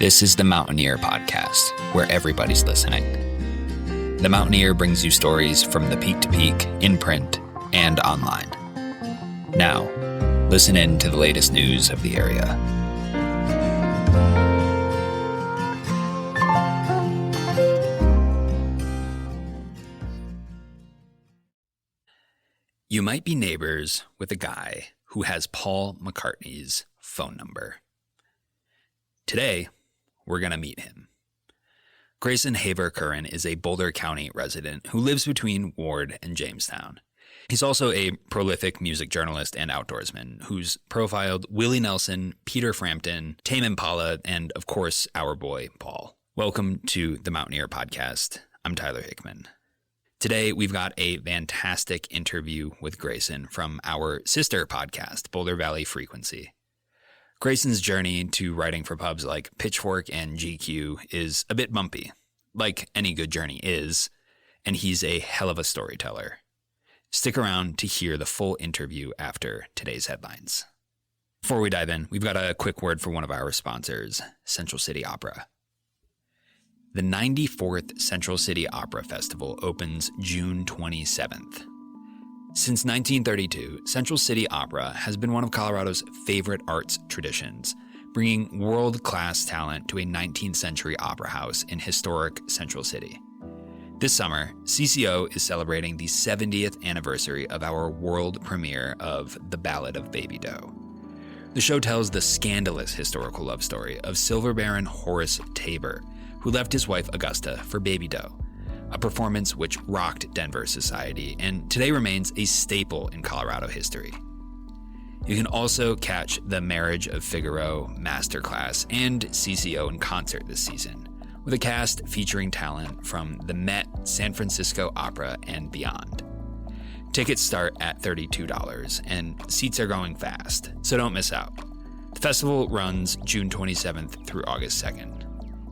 This is the Mountaineer Podcast, where everybody's listening. The Mountaineer brings you stories from the peak to peak, in print, and online. Now, listen in to the latest news of the area. You might be neighbors with a guy who has Paul McCartney's phone number. Today, we're going to meet him. Grayson Haver Currin is a Boulder County resident who lives between Ward and Jamestown. He's also a prolific music journalist and outdoorsman who's profiled Willie Nelson, Peter Frampton, Tame Impala, and, of course, our boy, Paul. Welcome to the Mountaineer Podcast. I'm Tyler Hickman. Today, we've got a fantastic interview with Grayson from our sister podcast, Boulder Valley Frequency. Grayson's journey to writing for pubs like Pitchfork and GQ is a bit bumpy, like any good journey is, and he's a hell of a storyteller. Stick around to hear the full interview after today's headlines. Before we dive in, we've got a quick word for one of our sponsors, Central City Opera. The 94th Central City Opera Festival opens June 27th. Since 1932, Central City Opera has been one of Colorado's favorite arts traditions, bringing world-class talent to a 19th century opera house in historic Central City. This summer, CCO is celebrating the 70th anniversary of our world premiere of The Ballad of Baby Doe. The show tells the scandalous historical love story of Silver Baron Horace Tabor, who left his wife Augusta for Baby Doe, a performance which rocked Denver society and today remains a staple in Colorado history. You can also catch the Marriage of Figaro masterclass and CCO in concert this season, with a cast featuring talent from the Met, San Francisco Opera, and beyond. Tickets start at $32, and seats are going fast, so don't miss out. The festival runs June 27th through August 2nd.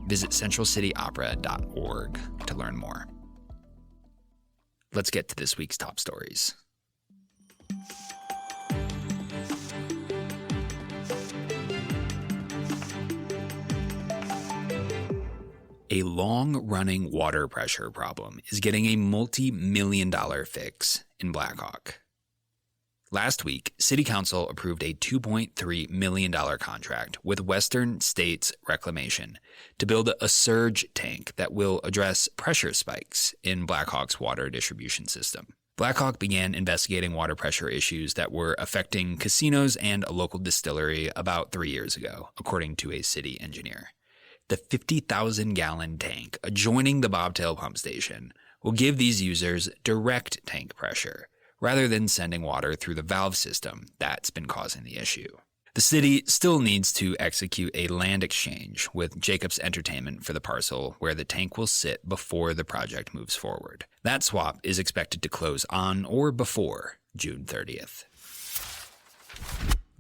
Visit centralcityopera.org to learn more. Let's get to this week's top stories. A long-running water pressure problem is getting a multi-million-dollar fix in Blackhawk. Last week, City Council approved a $2.3 million contract with Western States Reclamation to build a surge tank that will address pressure spikes in Blackhawk's water distribution system. Blackhawk began investigating water pressure issues that were affecting casinos and a local distillery about 3 years ago, according to a city engineer. The 50,000-gallon tank adjoining the Bobtail pump station will give these users direct tank pressure, rather than sending water through the valve system that's been causing the issue. The city still needs to execute a land exchange with Jacobs Entertainment for the parcel where the tank will sit before the project moves forward. That swap is expected to close on or before June 30th.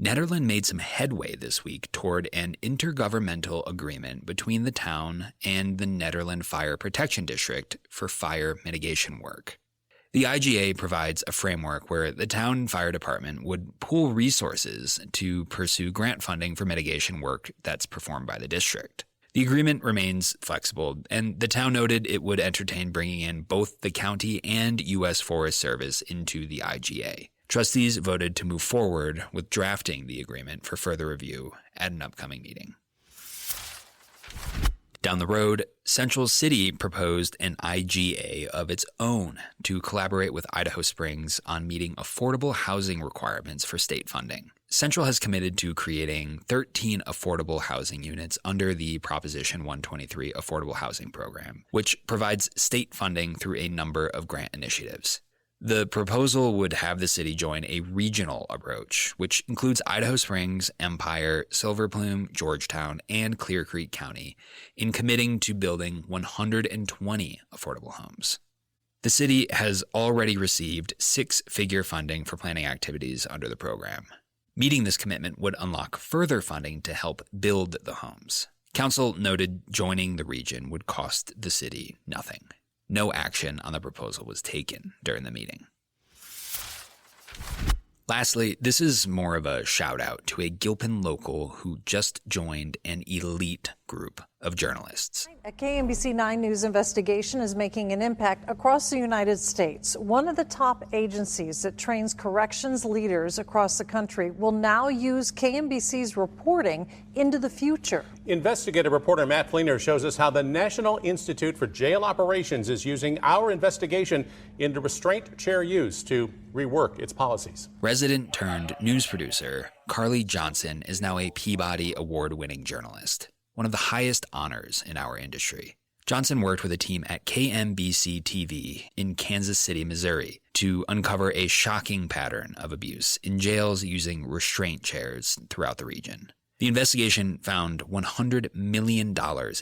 Nederland made some headway this week toward an intergovernmental agreement between the town and the Nederland Fire Protection District for fire mitigation work. The IGA provides a framework where the town fire department would pool resources to pursue grant funding for mitigation work that's performed by the district. The agreement remains flexible, and the town noted it would entertain bringing in both the county and U.S. Forest Service into the IGA. Trustees voted to move forward with drafting the agreement for further review at an upcoming meeting. Down the road, Central City proposed an IGA of its own to collaborate with Idaho Springs on meeting affordable housing requirements for state funding. Central has committed to creating 13 affordable housing units under the Proposition 123 Affordable Housing Program, which provides state funding through a number of grant initiatives. The proposal would have the city join a regional approach, which includes Idaho Springs, Empire, Silver Plume, Georgetown, and Clear Creek County, in committing to building 120 affordable homes. The city has already received six-figure funding for planning activities under the program. Meeting this commitment would unlock further funding to help build the homes. Council noted joining the region would cost the city nothing. No action on the proposal was taken during the meeting. Lastly, this is more of a shout out to a Gilpin local who just joined an elite group of journalists. A KMBC 9 News investigation is making an impact across the United States. One of the top agencies that trains corrections leaders across the country will now use KMBC's reporting into the future. Investigative reporter Matt Fleener shows us how the National Institute for Jail Operations is using our investigation into restraint chair use to rework its policies. Resident turned news producer Carly Johnson is now a Peabody award-winning journalist, one of the highest honors in our industry. Johnson worked with a team at KMBC TV in Kansas City, Missouri, to uncover a shocking pattern of abuse in jails using restraint chairs throughout the region. The investigation found $100 million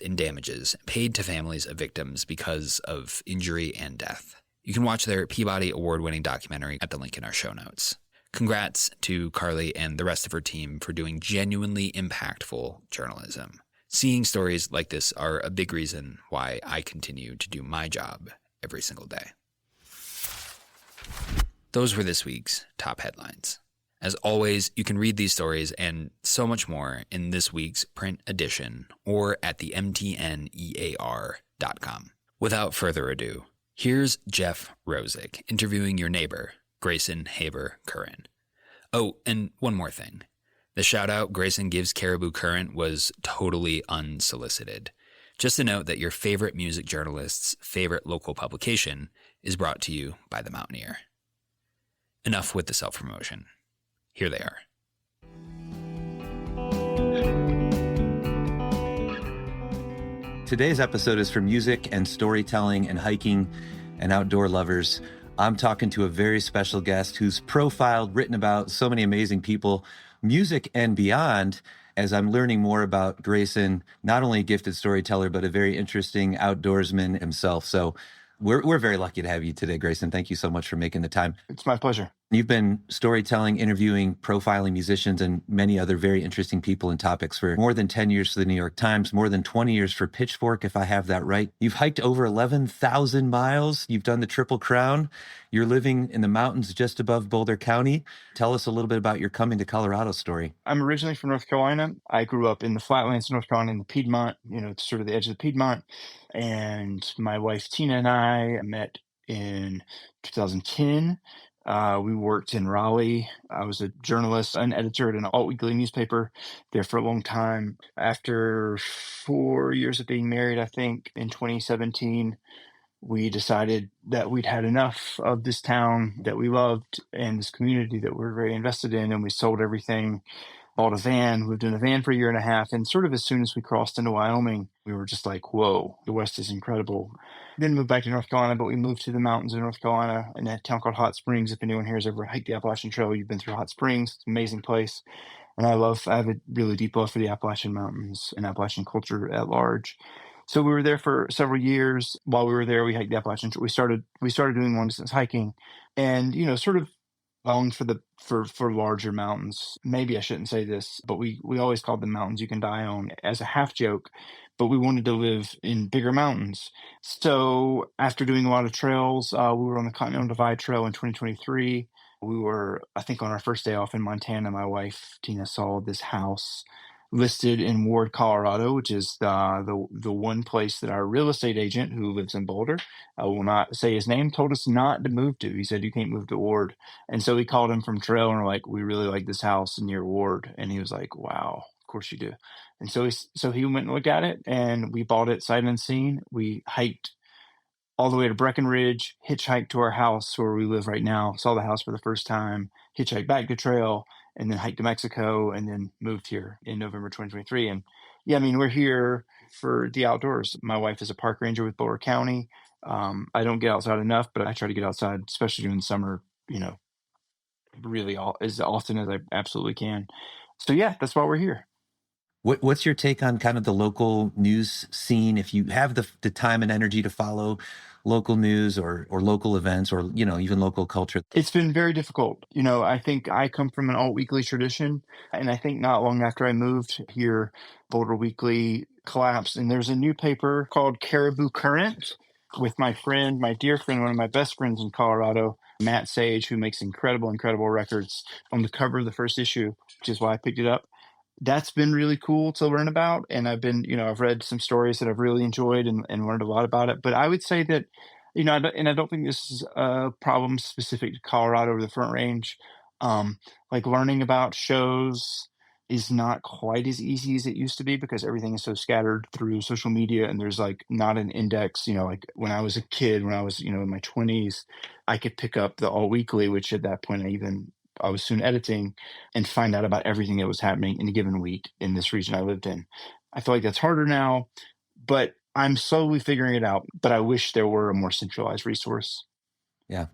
in damages paid to families of victims because of injury and death. You can watch their Peabody award-winning documentary at the link in our show notes. Congrats to Carly and the rest of her team for doing genuinely impactful journalism. Seeing stories like this are a big reason why I continue to do my job every single day. Those were this week's top headlines. As always, you can read these stories and so much more in this week's print edition or at the mtnear.com. Without further ado, here's Jeff Rosick interviewing your neighbor, Grayson Haver Currin. Oh, and one more thing. The shout-out Grayson gives Caribou Current was totally unsolicited. Just a note that your favorite music journalist's favorite local publication is brought to you by The Mountaineer. Enough with the self-promotion. Here they are. Today's episode is for music and storytelling and hiking and outdoor lovers. I'm talking to a very special guest who's profiled, written about so many amazing people, music and beyond, as I'm learning more about Grayson, not only a gifted storyteller, but a very interesting outdoorsman himself. So we're very lucky to have you today, Grayson. Thank you so much for making the time. It's my pleasure. You've been storytelling, interviewing, profiling musicians and many other very interesting people and topics for more than 10 years for the New York Times, more than 20 years for Pitchfork, if I have that right. You've hiked over 11,000 miles. You've done the Triple Crown. You're living in the mountains just above Boulder County. Tell us a little bit about your coming to Colorado story. I'm originally from North Carolina. I grew up in the flatlands of North Carolina in the Piedmont, sort of the edge of the Piedmont. And my wife, Tina, and I met in 2010. We worked in Raleigh. I was a journalist, an editor at an alt-weekly newspaper there for a long time. After 4 years of being married, I think, in 2017, we decided that we'd had enough of this town that we loved and this community that we're very invested in, and we sold everything, bought a van, lived in a van for a year and a half, and sort of as soon as we crossed into Wyoming, we were just like, whoa, the West is incredible. Didn't move back to North Carolina, but we moved to the mountains of North Carolina in a town called Hot Springs. If anyone here has ever hiked the Appalachian Trail, you've been through Hot Springs. It's an amazing place. And I have a really deep love for the Appalachian Mountains and Appalachian culture at large. So we were there for several years. While we were there, we hiked the Appalachian Trail. We started doing long distance hiking, and sort of longed for larger mountains. Maybe I shouldn't say this, but we always called them mountains you can die on as a half joke. But we wanted to live in bigger mountains. So after doing a lot of trails, we were on the Continental Divide Trail in 2023. We were, I think, on our first day off in Montana. My wife, Tina, saw this house listed in Ward, Colorado, which is the one place that our real estate agent, who lives in Boulder, I will not say his name, told us not to move to. He said, you can't move to Ward. And so we called him from trail and we're like, we really like this house near Ward. And he was like, wow, of course you do. And so he went and looked at it, and we bought it sight unseen. We hiked all the way to Breckenridge, hitchhiked to our house where we live right now, saw the house for the first time, hitchhiked back to trail, and then hiked to Mexico, and then moved here in November 2023. And yeah, I mean, we're here for the outdoors. My wife is a park ranger with Boulder County. I don't get outside enough, but I try to get outside, especially during the summer, really as often as I absolutely can. So yeah, that's why we're here. What's your take on kind of the local news scene? If you have the time and energy to follow local news or local events or, even local culture? It's been very difficult. I think I come from an alt-weekly tradition, and I think not long after I moved here, Boulder Weekly collapsed, and there's a new paper called Caribou Current with my dear friend, one of my best friends in Colorado, Matt Sage, who makes incredible records, on the cover of the first issue, which is why I picked it up. that's been really cool to learn about. And I've read some stories that I've really enjoyed and learned a lot about it. But I would say that, I don't think this is a problem specific to Colorado or the Front Range. Like learning about shows is not quite as easy as it used to be because everything is so scattered through social media and there's like not an index, like when I was a kid, when I was, in my 20s, I could pick up the All Weekly, which at that point I was soon editing, and find out about everything that was happening in a given week in this region I lived in. I feel like that's harder now, but I'm slowly figuring it out. But I wish there were a more centralized resource. Yeah.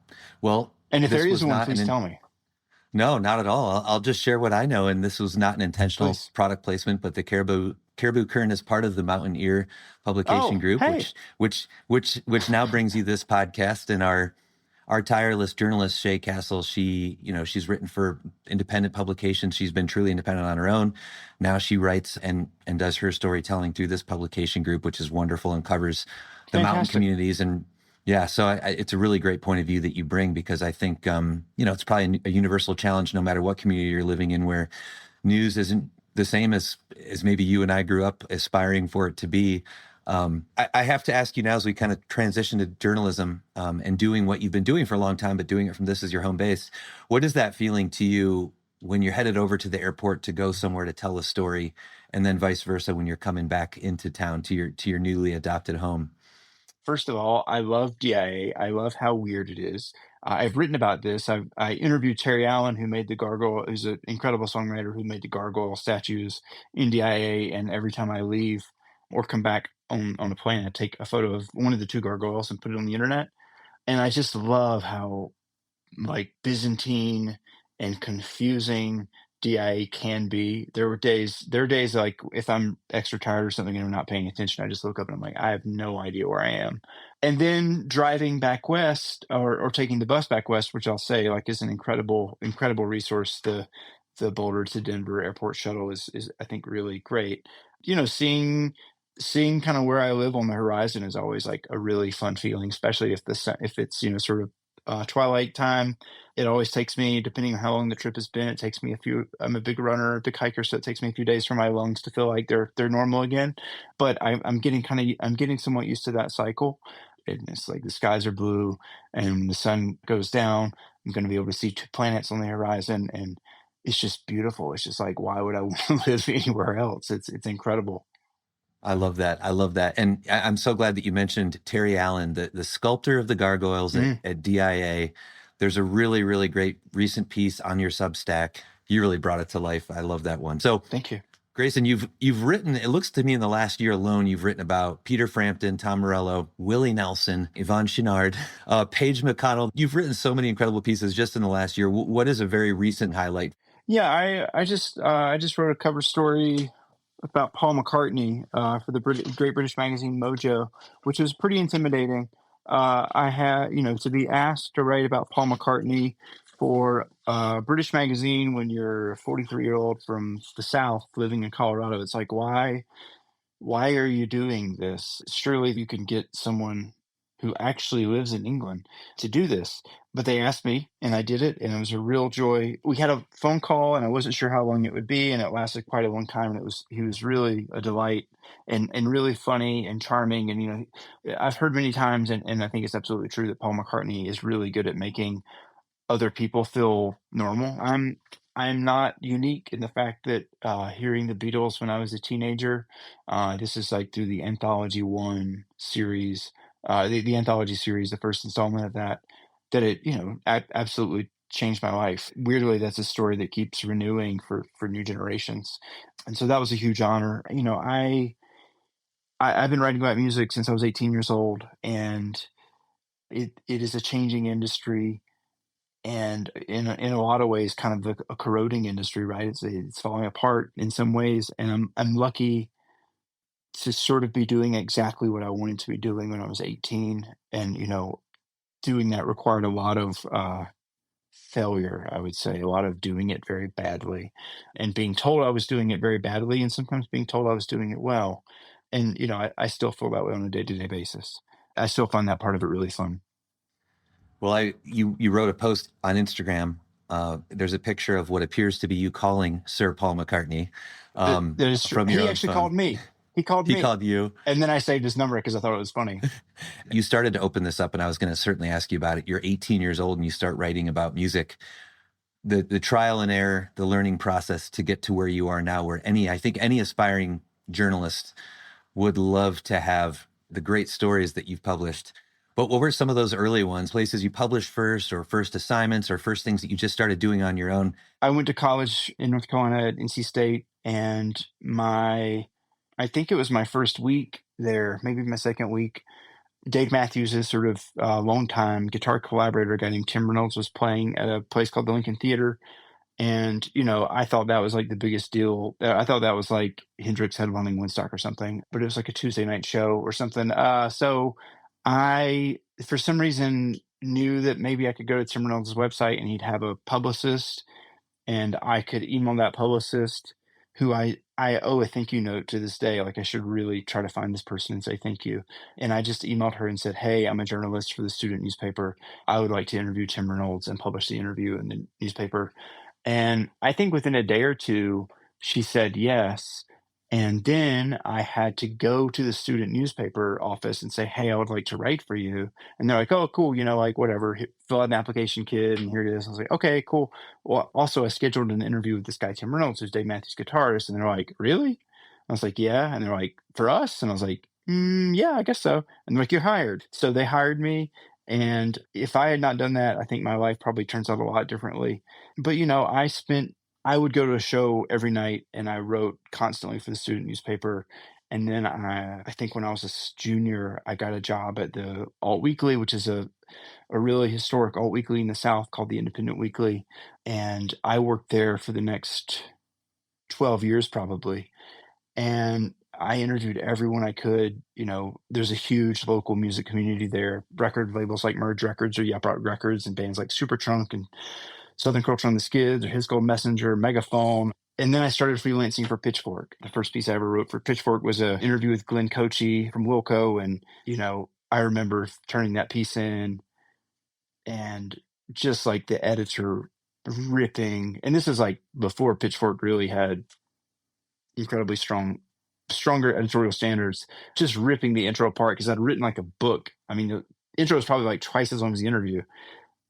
Well, and if there is one, please tell me. No, not at all. I'll just share what I know. And this was not an intentional product placement, but the Caribou Currin is part of the Mountain Ear publication group, which now brings you this podcast. And our tireless journalist, Shay Castle, she's written for independent publications. She's been truly independent on her own. Now she writes and does her storytelling through this publication group, which is wonderful and covers the mountain communities. And yeah, so it's a really great point of view that you bring, because I think, it's probably a universal challenge no matter what community you're living in, where news isn't the same as maybe you and I grew up aspiring for it to be. I have to ask you now, as we kind of transition to journalism and doing what you've been doing for a long time, but doing it from this as your home base, what is that feeling to you when you're headed over to the airport to go somewhere to tell a story, and then vice versa when you're coming back into town to your newly adopted home? First of all, I love DIA. I love how weird it is. I've written about this. I interviewed Terry Allen, who made the gargoyle, who's an incredible songwriter who made the gargoyle statues in DIA. And every time I leave or come back on a plane, I take a photo of one of the two gargoyles and put it on the internet. And I just love how like Byzantine and confusing DIA can be. There are days like if I'm extra tired or something and I'm not paying attention, I just look up and I'm like, I have no idea where I am. And then driving back west or taking the bus back west, which I'll say like is an incredible resource. The Boulder to Denver airport shuttle is I think really great. Seeing kind of where I live on the horizon is always like a really fun feeling, especially if it's sort of twilight time. It always takes me, depending on how long the trip has been, it takes me I'm a big runner, a big hiker, so it takes me a few days for my lungs to feel like they're normal again. But I'm getting somewhat used to that cycle. And it's like the skies are blue and when the sun goes down, I'm going to be able to see two planets on the horizon, and it's just beautiful. It's just like, why would I want to live anywhere else? It's incredible. I love that. And I'm so glad that you mentioned Terry Allen, the sculptor of the gargoyles at DIA. There's a really, really great recent piece on your Substack. You really brought it to life. I love that one. So thank you, Grayson. You've written, it looks to me in the last year alone, you've written about Peter Frampton, Tom Morello, Willie Nelson, Yvonne Chouinard, Paige McConnell. You've written so many incredible pieces just in the last year. What is a very recent highlight? Yeah, I just wrote a cover story about Paul McCartney for the Great British magazine Mojo, which was pretty intimidating. I had, to be asked to write about Paul McCartney for a British magazine when you're a 43-year-old from the South living in Colorado. It's like, why are you doing this? Surely you can get someone who actually lives in England to do this. But they asked me and I did it, and it was a real joy. We had a phone call and I wasn't sure how long it would be, and it lasted quite a long time. And he was really a delight and really funny and charming. And, I've heard many times, and I think it's absolutely true, that Paul McCartney is really good at making other people feel normal. I'm not unique in the fact that hearing the Beatles when I was a teenager, this is like through the Anthology 1 series, the Anthology series, the first installment of that it, absolutely changed my life. Weirdly, that's a story that keeps renewing for new generations. And so that was a huge honor. I've been writing about music since I was 18 years old, and it is a changing industry. And in a lot of ways, kind of a corroding industry, right? It's falling apart in some ways, and I'm lucky to sort of be doing exactly what I wanted to be doing when I was 18. And doing that required a lot of failure, I would say, a lot of doing it very badly, and being told I was doing it very badly, and sometimes being told I was doing it well. And I still feel that way on a day-to-day basis. I still find that part of it really fun. Well, you wrote a post on Instagram There's a picture of what appears to be you calling Sir Paul McCartney from your He own actually phone. called me. He called He me. called you. And then I saved his number because I thought it was funny. You started to open this up, and I was going to certainly ask you about it. You're 18 years old, and you start writing about music. The trial and error, the learning process to get to where you are now, where I think any aspiring journalist would love to have the great stories that you've published. But what were some of those early ones, places you published first, or first assignments, or first things that you just started doing on your own? I went to college in North Carolina at NC State, and I think it was my first week there, maybe my second week. Dave Matthews' sort of longtime guitar collaborator, a guy named Tim Reynolds, was playing at a place called the Lincoln Theater. And, I thought that was like the biggest deal. I thought that was like Hendrix headlining Woodstock or something, but it was like a Tuesday night show or something. So I, for some reason, knew that maybe I could go to Tim Reynolds' website and he'd have a publicist, and I could email that publicist, who I owe a thank you note to this day. Like, I should really try to find this person and say thank you. And I just emailed her and said, hey, I'm a journalist for the student newspaper. I would like to interview Tim Reynolds and publish the interview in the newspaper. And I think within a day or two, she said yes. And then I had to go to the student newspaper office and say, hey, I would like to write for you. And they're like, oh, cool. Like whatever, fill out an application kit and here it is. I was like, okay, cool. Well, also I scheduled an interview with this guy, Tim Reynolds, who's Dave Matthews' guitarist. And they're like, really? I was like, yeah. And they're like, for us? And I was like, yeah, I guess so. And they're like, you're hired. So they hired me. And if I had not done that, I think my life probably turns out a lot differently. But, I would go to a show every night, and I wrote constantly for the student newspaper. And then I think when I was a junior, I got a job at the Alt Weekly, which is a really historic alt weekly in the South called the Independent Weekly. And I worked there for the next 12 years probably. And I interviewed everyone I could. There's a huge local music community there. Record labels like Merge Records or Yap Rock Records, and bands like Supertrunk and Southern Culture on the Skids or His Gold Messenger, Megaphone. And then I started freelancing for Pitchfork. The first piece I ever wrote for Pitchfork was an interview with Glenn Cochee from Wilco. And, I remember turning that piece in and just like the editor ripping. And this is like before Pitchfork really had incredibly stronger editorial standards, just ripping the intro apart because I'd written like a book. I mean, the intro was probably like twice as long as the interview.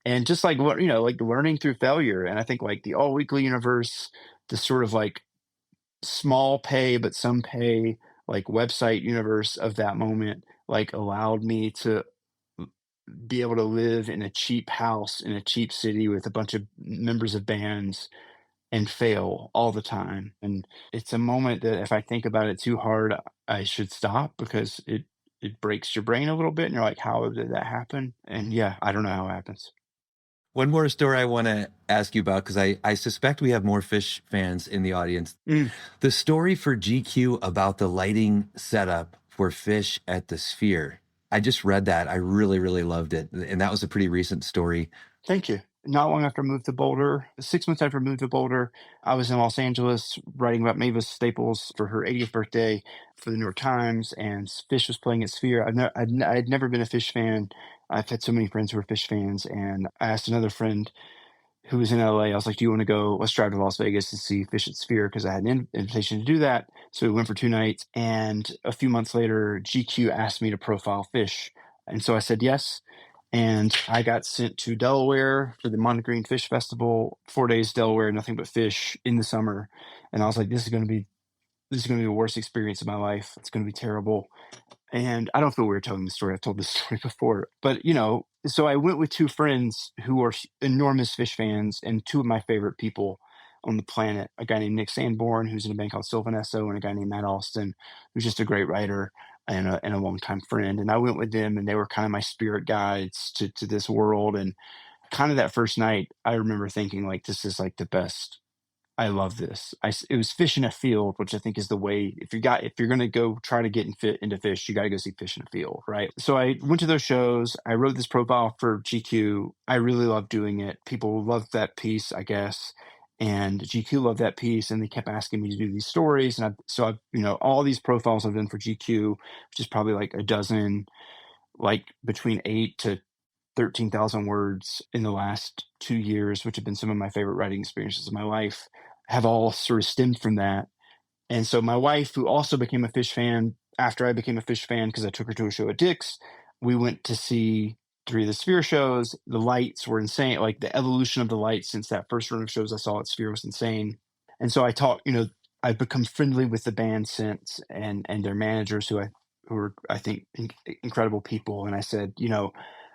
And just like what, like learning through failure. And I think like the All Weekly universe, the sort of like small pay, but some pay, like website universe of that moment, like allowed me to be able to live in a cheap house in a cheap city with a bunch of members of bands and fail all the time. And it's a moment that if I think about it too hard, I should stop because it breaks your brain a little bit. And you're like, how did that happen? And yeah, I don't know how it happens. One more story I want to ask you about, because I suspect we have more Phish fans in the audience. The story for GQ about the lighting setup for Phish at the Sphere. I just read that. I really, really loved it. And that was a pretty recent story. Thank you. Not long after I moved to Boulder, 6 months after I moved to Boulder, I was in Los Angeles writing about Mavis Staples for her 80th birthday for the New York Times, and Phish was playing at Sphere. I'd never been a Phish fan. I've had so many friends who were Phish fans, and I asked another friend who was in LA, I was like, do you want to go, let's drive to Las Vegas and see Phish at Sphere, because I had an invitation to do that. So we went for 2 nights, and a few months later, GQ asked me to profile Phish. And so I said yes. And I got sent to Delaware for the Montegreen Fish Festival, 4 days Delaware, nothing but fish in the summer. And I was like, this is going to be the worst experience of my life. It's going to be terrible. And I don't feel weird telling this story. I've told this story before. But, so I went with 2 friends who are enormous Phish fans and 2 of my favorite people on the planet, a guy named Nick Sanborn, who's in a band called Sylvan Esso, and a guy named Matt Austin, who's just a great writer and a longtime friend. And I went with them, and they were kind of my spirit guides to this world. And kind of that first night, I remember thinking, like, this is like the best. I love this. It was Fish in a Field, which I think is the way, if you're going to go try to get into Phish, you got to go see Fish in a Field, right? So I went to those shows. I wrote this profile for GQ. I really loved doing it. People loved that piece, I guess. And GQ loved that piece, and they kept asking me to do these stories. And so all these profiles I've done for GQ, which is probably like a dozen, like between 8 to 13,000 words in the last 2 years, which have been some of my favorite writing experiences of my life, have all sort of stemmed from that. And so my wife, who also became a Phish fan after I became a Phish fan, because I took her to a show at Dick's, we went to see 3 of the Sphere shows. The lights were insane. Like the evolution of the lights since that first run of shows I saw at Sphere was insane. And so I've become friendly with the band since, and their managers who are, I think, incredible people. And I said,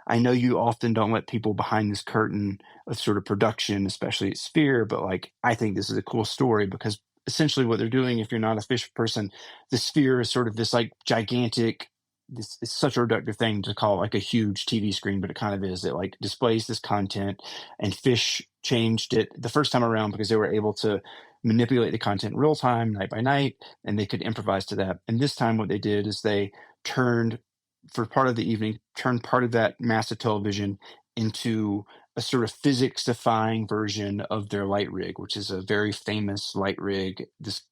I know you often don't let people behind this curtain of sort of production, especially at Sphere, but like, I think this is a cool story because essentially what they're doing, if you're not a Phish person, the Sphere is sort of this like gigantic, this is such a reductive thing to call like a huge TV screen, but it kind of is. It like displays this content, and Phish changed it the first time around because they were able to manipulate the content in real time, night by night, and they could improvise to that. And this time what they did is they for part of the evening, turned part of that massive television into a sort of physics-defying version of their light rig, which is a very famous light rig. This,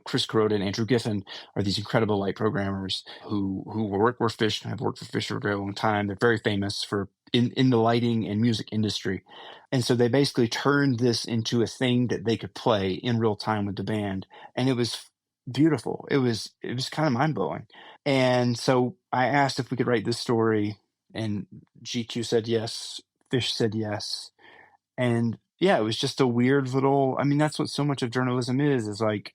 Chris Kuroda and Andrew Giffen are these incredible light programmers who were Phish and have worked for Phish for a very long time. They're very famous in the lighting and music industry. And so they basically turned this into a thing that they could play in real time with the band. And it was beautiful. It was kind of mind-blowing. And so I asked if we could write this story, and GQ said yes. Phish said yes. And yeah, it was just a weird little, that's what so much of journalism is like,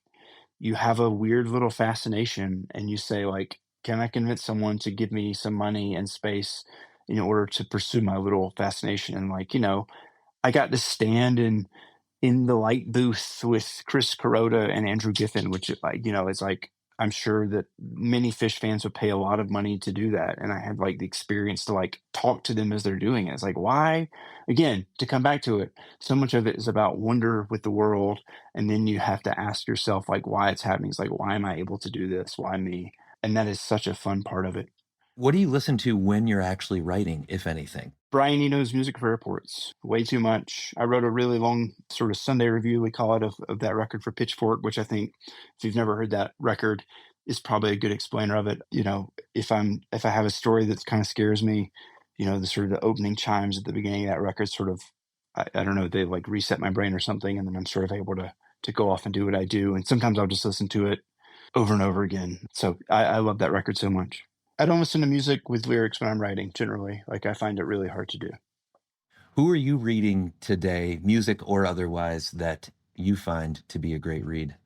you have a weird little fascination and you say like, can I convince someone to give me some money and space in order to pursue my little fascination? And like, I got to stand in the light booth with Chris Kuroda and Andrew Giffen, which is like, I'm sure that many Phish fans would pay a lot of money to do that. And I had like the experience to like talk to them as they're doing it. It's like, why? Again, to come back to it, so much of it is about wonder with the world. And then you have to ask yourself like why it's happening. It's like, why am I able to do this? Why me? And that is such a fun part of it. What do you listen to when you're actually writing, if anything? Brian Eno's Music for Airports, way too much. I wrote a really long sort of Sunday review, we call it, of that record for Pitchfork, which I think, if you've never heard that record, is probably a good explainer of it. If I have a story that kind of scares me, the sort of the opening chimes at the beginning of that record sort of, I don't know, they like reset my brain or something, and then I'm sort of able to go off and do what I do. And sometimes I'll just listen to it over and over again. So I love that record so much. I don't listen to music with lyrics when I'm writing, generally. Like, I find it really hard to do. Who are you reading today, music or otherwise, that you find to be a great read?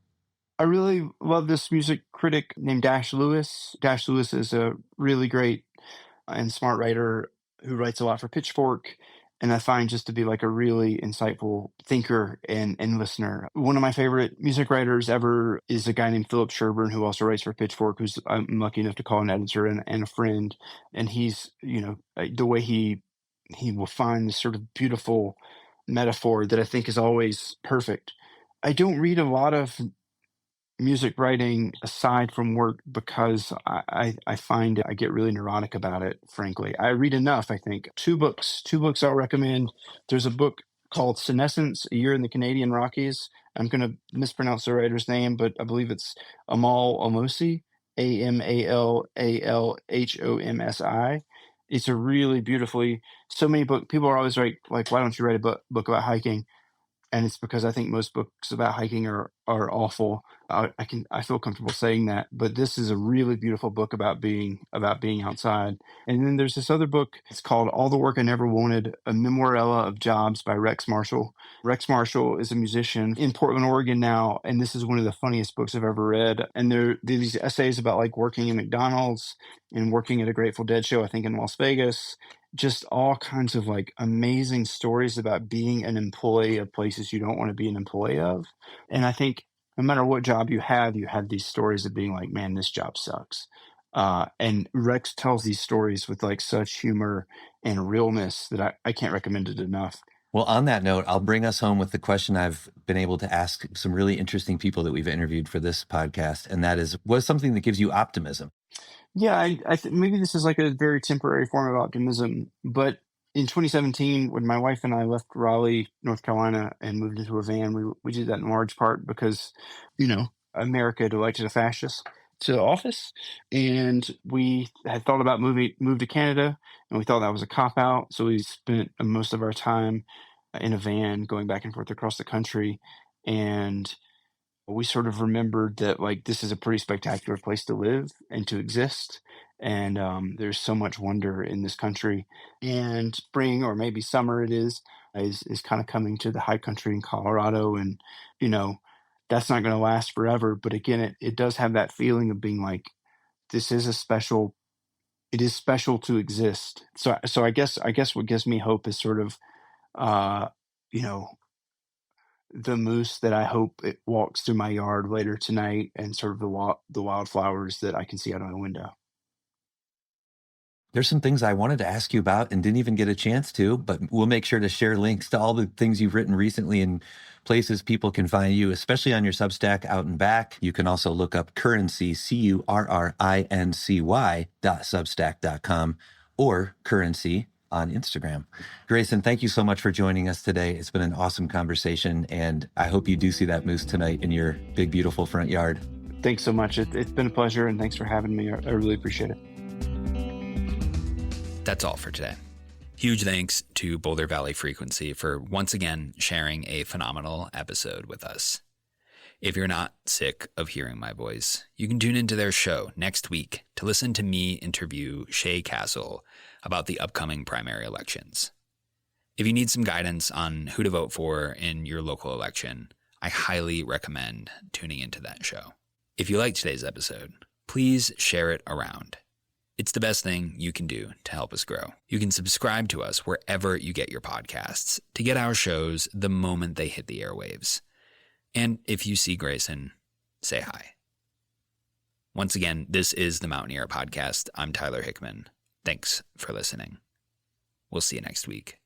I really love this music critic named Dash Lewis. Dash Lewis is a really great and smart writer who writes a lot for Pitchfork, and I find just to be like a really insightful thinker and listener. One of my favorite music writers ever is a guy named Philip Sherburne, who also writes for Pitchfork, who's I'm lucky enough to call an editor and a friend. And he's, the way he will find this sort of beautiful metaphor that I think is always perfect. I don't read a lot of music writing aside from work because I find I get really neurotic about it, frankly. I read enough, I think. Two books I'll recommend. There's a book called Senescence, A Year in the Canadian Rockies. I'm going to mispronounce the writer's name, but I believe it's Amal Almosi, Amallalhomsi. It's a really beautifully, so many books. People are always like, why don't you write a book about hiking? And it's because I think most books about hiking are awful. I feel comfortable saying that, but this is a really beautiful book about being outside. And then there's this other book. It's called All the Work I Never Wanted: A Memoirella of Jobs by Rex Marshall. Rex Marshall is a musician in Portland, Oregon now, and this is one of the funniest books I've ever read. And there are these essays about like working in McDonald's and working at a Grateful Dead show, I think in Las Vegas. Just all kinds of like amazing stories about being an employee of places you don't want to be an employee of. And I think no matter what job you have these stories of being like, man, this job sucks. And Rex tells these stories with like such humor and realness that I can't recommend it enough. Well, on that note, I'll bring us home with the question I've been able to ask some really interesting people that we've interviewed for this podcast. And that is, what's something that gives you optimism? Yeah, I maybe this is like a very temporary form of optimism, but in 2017, when my wife and I left Raleigh, North Carolina, and moved into a van, we did that in large part because, America had elected a fascist to office, and we had thought about move to Canada, and we thought that was a cop out. So we spent most of our time in a van going back and forth across the country, and we sort of remembered that like this is a pretty spectacular place to live and to exist, and there's so much wonder in this country. And spring, or maybe summer, it is kind of coming to the high country in Colorado, and you know that's not going to last forever. But again, it does have that feeling of being like this is it is special to exist. So I guess what gives me hope is sort of you know the moose that I hope it walks through my yard later tonight, and sort of the wildflowers that I can see out of my window. There's some things I wanted to ask you about and didn't even get a chance to, but we'll make sure to share links to all the things you've written recently and places people can find you, especially on your Substack, Out and Back. You can also look up Currincy, CURRINCY.substack.com, or Currincy on Instagram. Grayson, thank you so much for joining us today. It's been an awesome conversation, and I hope you do see that moose tonight in your big, beautiful front yard. Thanks so much. It's been a pleasure, and thanks for having me. I really appreciate it. That's all for today. Huge thanks to Boulder Valley Frequency for once again sharing a phenomenal episode with us. If you're not sick of hearing my voice, you can tune into their show next week to listen to me interview Shay Castle about the upcoming primary elections. If you need some guidance on who to vote for in your local election, I highly recommend tuning into that show. If you liked today's episode, please share it around. It's the best thing you can do to help us grow. You can subscribe to us wherever you get your podcasts to get our shows the moment they hit the airwaves. And if you see Grayson, say hi. Once again, this is the Mountaineer Podcast. I'm Tyler Hickman. Thanks for listening. We'll see you next week.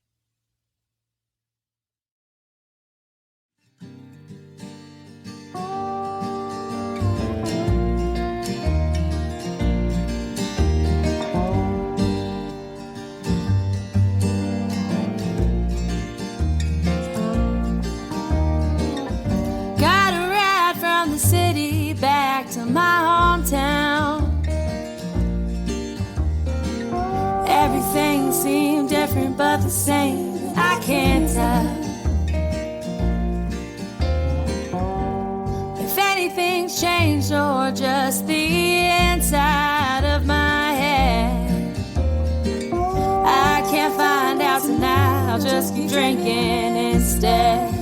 Back to my hometown. Everything seemed different but the same. I can't tell if anything's changed or just the inside of my head. I can't find out tonight. I'll just keep drinking instead.